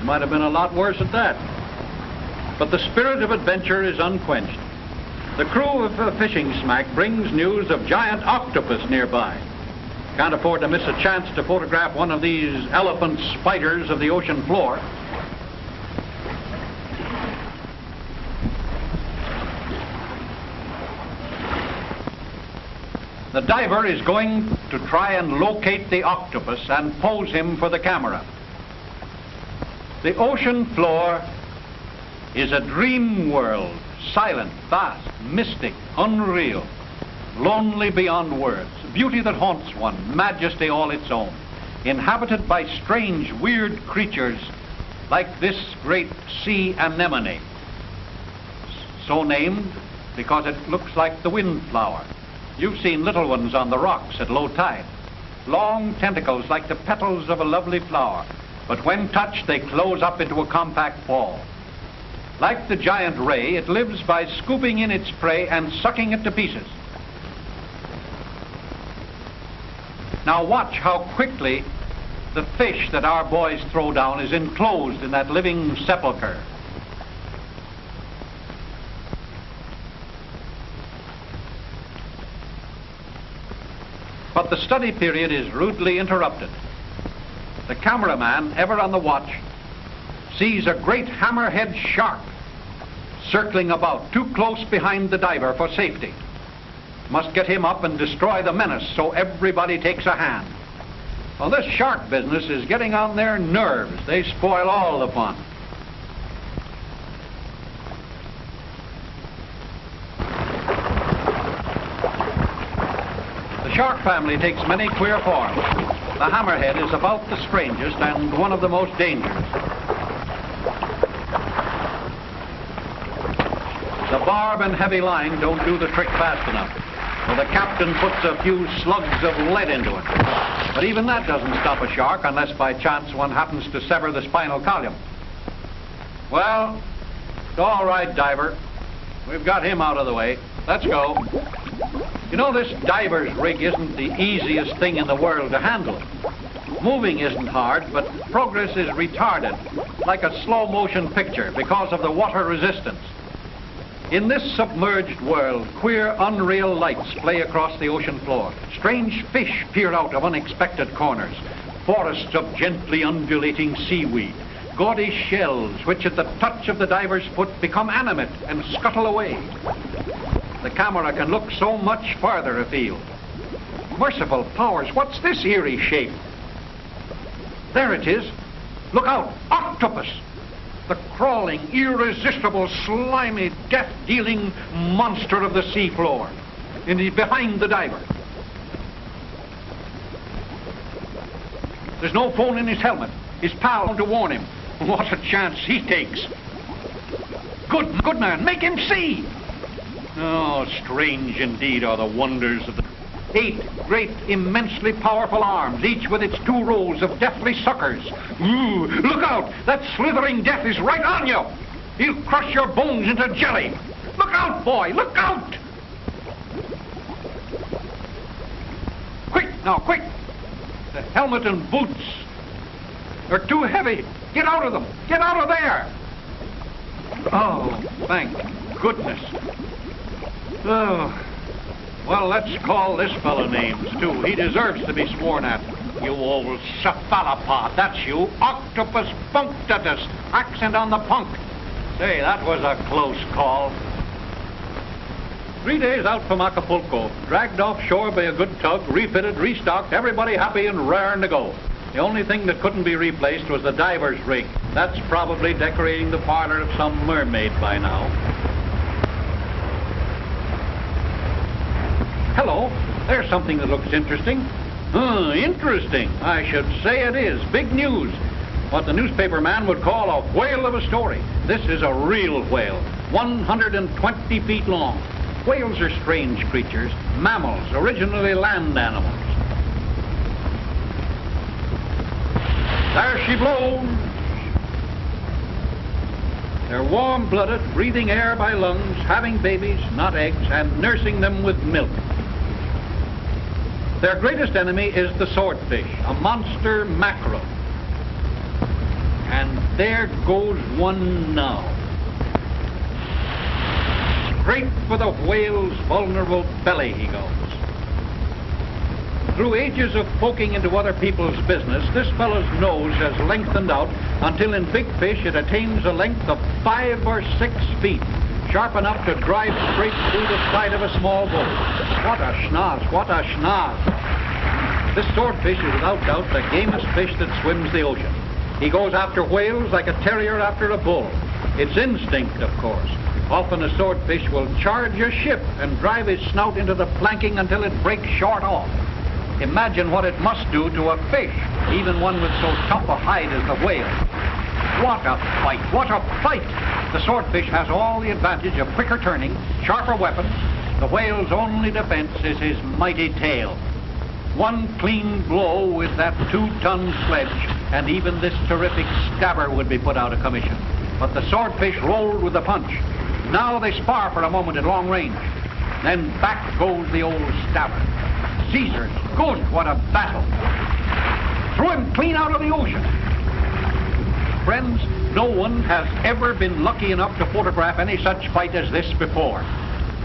Might have been a lot worse at that. But the spirit of adventure is unquenched. The crew of a fishing smack brings news of giant octopus nearby. Can't afford to miss a chance to photograph one of these elephant spiders of the ocean floor. The diver is going to try and locate the octopus and pose him for the camera. The ocean floor is a dream world, silent, vast, mystic, unreal, lonely beyond words, beauty that haunts one, majesty all its own, inhabited by strange, weird creatures like this great sea anemone, so named because it looks like the windflower. You've seen little ones on the rocks at low tide. Long tentacles like the petals of a lovely flower, but when touched they close up into a compact ball. Like the giant ray, it lives by scooping in its prey and sucking it to pieces. Now watch how quickly the fish that our boys throw down is enclosed in that living sepulcher. But the study period is rudely interrupted. The cameraman, ever on the watch, sees a great hammerhead shark circling about, too close behind the diver for safety. Must get him up and destroy the menace so everybody takes a hand. Well, this shark business is getting on their nerves. They spoil all the fun. The shark family takes many queer forms. The hammerhead is about the strangest and one of the most dangerous. The barb and heavy line don't do the trick fast enough, so the captain puts a few slugs of lead into it. But even that doesn't stop a shark unless by chance one happens to sever the spinal column. Well, all right, diver. We've got him out of the way. Let's go. You know, this diver's rig isn't the easiest thing in the world to handle. Moving isn't hard, but progress is retarded, like a slow-motion picture, because of the water resistance. In this submerged world, queer, unreal lights play across the ocean floor. Strange fish peer out of unexpected corners. Forests of gently undulating seaweed. Gaudy shells, which at the touch of the diver's foot become animate and scuttle away. The camera can look so much farther afield. Merciful powers, what's this eerie shape? There it is. Look out, octopus! The crawling, irresistible, slimy, death-dealing monster of the seafloor. And he's behind the diver. There's no phone in his helmet. His pal to warn him. What a chance he takes. Good man, make him see! Oh, strange indeed are the wonders of the 8 great, immensely powerful arms, each with its 2 rows of deathly suckers. Ooh, look out! That slithering death is right on you! He'll crush your bones into jelly! Look out, boy! Look out! Quick, now, quick! The helmet and boots are too heavy. Get out of them! Get out of there! Oh, thank goodness. Oh. Well, let's call this fellow names, too. He deserves to be sworn at. You old cephalopod, that's you. Octopus punctatus. Accent on the punk. Say, that was a close call. 3 days out from Acapulco, dragged offshore by a good tug, refitted, restocked, everybody happy and raring to go. The only thing that couldn't be replaced was the diver's rig. That's probably decorating the parlor of some mermaid by now. Hello, there's something that looks interesting. Interesting. I should say it is. Big news. What the newspaper man would call a whale of a story. This is a real whale, 120 feet long. Whales are strange creatures, mammals, originally land animals. There she blows. They're warm-blooded, breathing air by lungs, having babies, not eggs, and nursing them with milk. Their greatest enemy is the swordfish, a monster mackerel. And there goes one now. Straight for the whale's vulnerable belly he goes. Through ages of poking into other people's business, this fellow's nose has lengthened out until in big fish it attains a length of 5 or 6 feet, sharp enough to drive straight through the side of a small boat. What a schnoz, what a schnoz. This swordfish is without doubt the gamest fish that swims the ocean. He goes after whales like a terrier after a bull. It's instinct, of course. Often a swordfish will charge a ship and drive his snout into the planking until it breaks short off. Imagine what it must do to a fish, even one with so tough a hide as the whale. What a fight, what a fight! The swordfish has all the advantage of quicker turning, sharper weapons. The whale's only defense is his mighty tail. One clean blow with that 2-ton sledge, and even this terrific stabber would be put out of commission. But the swordfish rolled with the punch. Now they spar for a moment at long range. Then back goes the old stabber. Caesars, good, what a battle. Threw him clean out of the ocean. Friends, no one has ever been lucky enough to photograph any such fight as this before.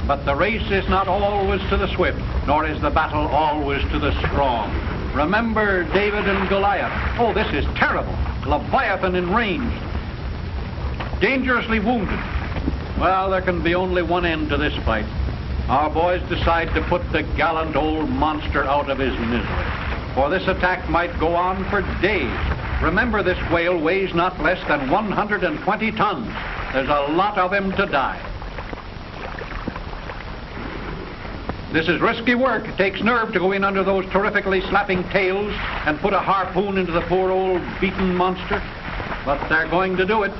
But the race is not always to the swift, nor is the battle always to the strong. Remember David and Goliath. Oh, this is terrible. Leviathan in range. Dangerously wounded. Well, there can be only one end to this fight. Our boys decide to put the gallant old monster out of his misery. For this attack might go on for days. Remember, this whale weighs not less than 120 tons. There's a lot of him to die. This is risky work. It takes nerve to go in under those terrifically slapping tails and put a harpoon into the poor old beaten monster. But they're going to do it.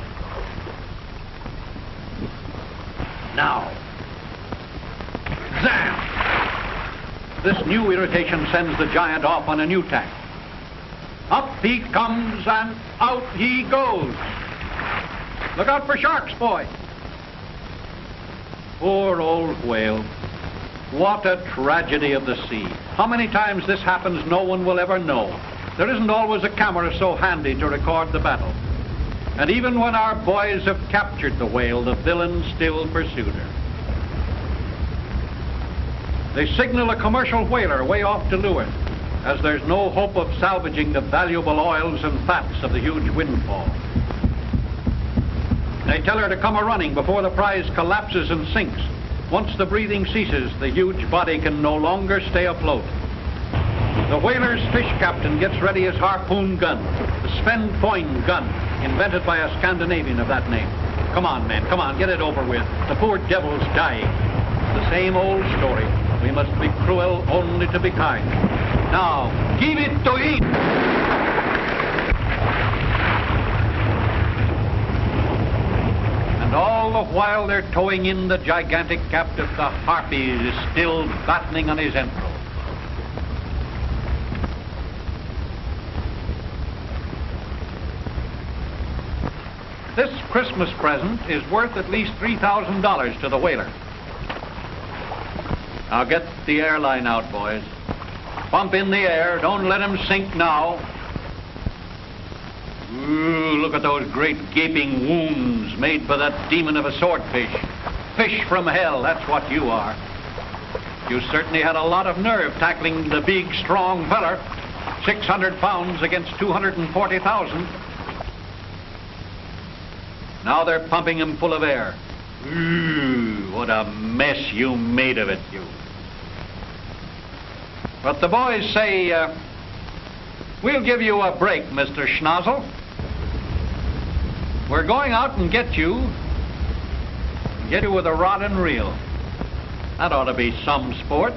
Now. Zam! This new irritation sends the giant off on a new tack. Up he comes and out he goes. Look out for sharks, boy. Poor old whale. What a tragedy of the sea. How many times this happens no one will ever know. There isn't always a camera so handy to record the battle. And even when our boys have captured the whale, the villains still pursued her. They signal a commercial whaler way off to leeward, as there's no hope of salvaging the valuable oils and fats of the huge windfall. They tell her to come a-running before the prize collapses and sinks. Once the breathing ceases, the huge body can no longer stay afloat. The whaler's fish captain gets ready his harpoon gun, the Sven Foyn gun, invented by a Scandinavian of that name. Come on, men, come on, get it over with. The poor devil's dying. The same old story. We must be cruel only to be kind. Now, give it to eat! And all the while they're towing in the gigantic captive, the harpy is still battening on his entrails. This Christmas present is worth at least $3,000 to the whaler. Now get the airline out, boys. Pump in the air. Don't let him sink now. Ooh, look at those great gaping wounds made by that demon of a swordfish. Fish from hell, that's what you are. You certainly had a lot of nerve tackling the big, strong feller. 600 pounds against 240,000. Now they're pumping him full of air. Ooh, what a mess you made of it, you. But the boys say, we'll give you a break, Mr. Schnozzle. We're going out and get you with a rod and reel. That ought to be some sport.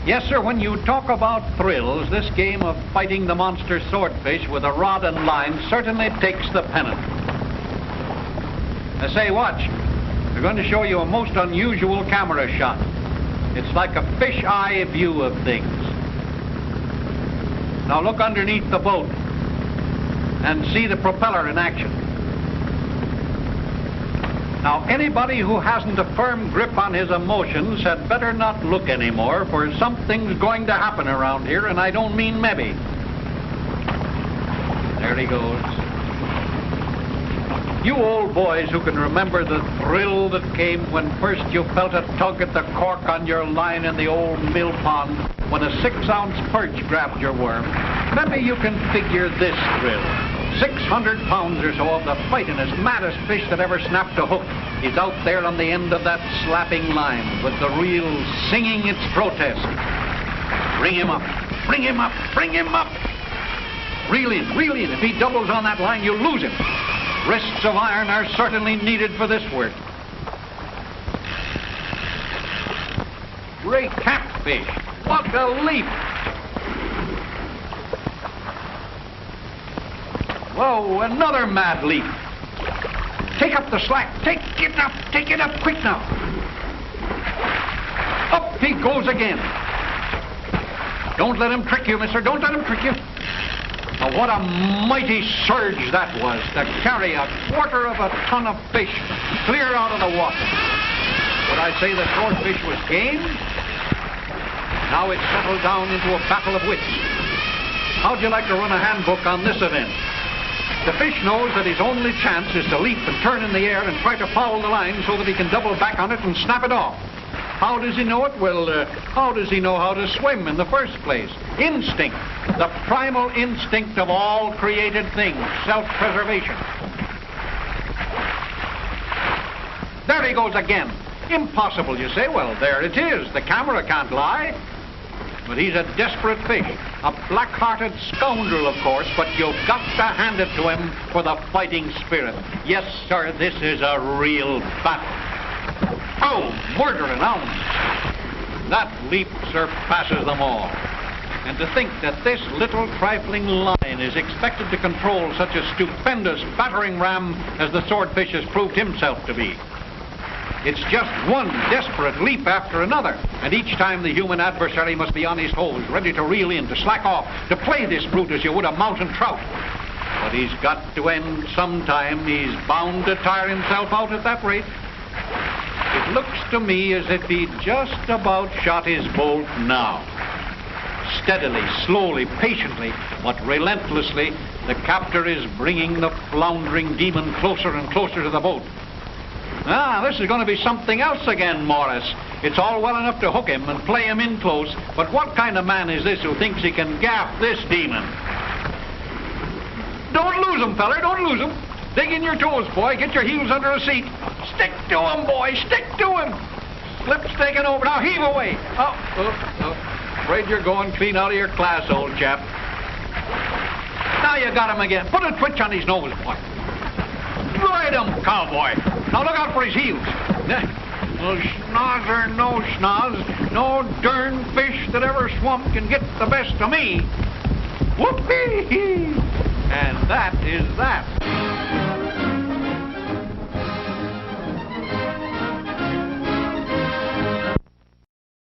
Yes, sir, when you talk about thrills, this game of fighting the monster swordfish with a rod and line certainly takes the pennant. Now say, watch. We're going to show you a most unusual camera shot. It's like a fish-eye view of things. Now look underneath the boat and see the propeller in action. Now anybody who hasn't a firm grip on his emotions had better not look anymore, for something's going to happen around here, and I don't mean maybe. There he goes. You old boys who can remember the thrill that came when first you felt a tug at the cork on your line in the old mill pond when a 6-ounce perch grabbed your worm, maybe you can figure this thrill. 600 pounds or so of the fightingest, maddest fish that ever snapped a hook is out there on the end of that slapping line with the reel singing its protest. Bring him up, bring him up, bring him up. Reel in, reel in. If he doubles on that line, you lose him. Wrists of iron are certainly needed for this work. Great catfish. What a leap. Whoa, another mad leap. Take up the slack. Take it up quick now. Up he goes again. Don't let him trick you, mister. Don't let him trick you. Oh, what a mighty surge that was to carry a quarter of a ton of fish clear out of the water. Would I say the swordfish was game? Now it's settled down into a battle of wits. How'd you like to run a handbook on this event? The fish knows that his only chance is to leap and turn in the air and try to foul the line so that he can double back on it and snap it off. How does he know it? Well, how does he know how to swim in the first place? Instinct. The primal instinct of all created things. Self-preservation. There he goes again. Impossible, you say? Well, there it is. The camera can't lie. But he's a desperate fish. A black-hearted scoundrel, of course, but you've got to hand it to him for the fighting spirit. Yes, sir, this is a real battle. Oh, murder and ounce. That leap surpasses them all. And to think that this little trifling line is expected to control such a stupendous battering ram as the swordfish has proved himself to be. It's just one desperate leap after another, and each time the human adversary must be on his toes, ready to reel in, to slack off, to play this brute as you would a mountain trout. But he's got to end sometime. He's bound to tire himself out at that rate. It looks to me as if he'd just about shot his bolt now. Steadily, slowly, patiently, but relentlessly, the captor is bringing the floundering demon closer and closer to the boat. Ah, this is going to be something else again, Morris. It's all well enough to hook him and play him in close, but what kind of man is this who thinks he can gaff this demon? Don't lose him, feller, don't lose him. Dig in your toes, boy. Get your heels under a seat. Stick to him, boy. Stick to him. Slip's taking over. Now heave away. Oh. Afraid you're going clean out of your class, old chap. Now you got him again. Put a twitch on his nose, boy. Ride him, cowboy. Now look out for his heels. Well, schnoz or no schnoz, no darn fish that ever swum can get the best of me. Whoopee! And that is that.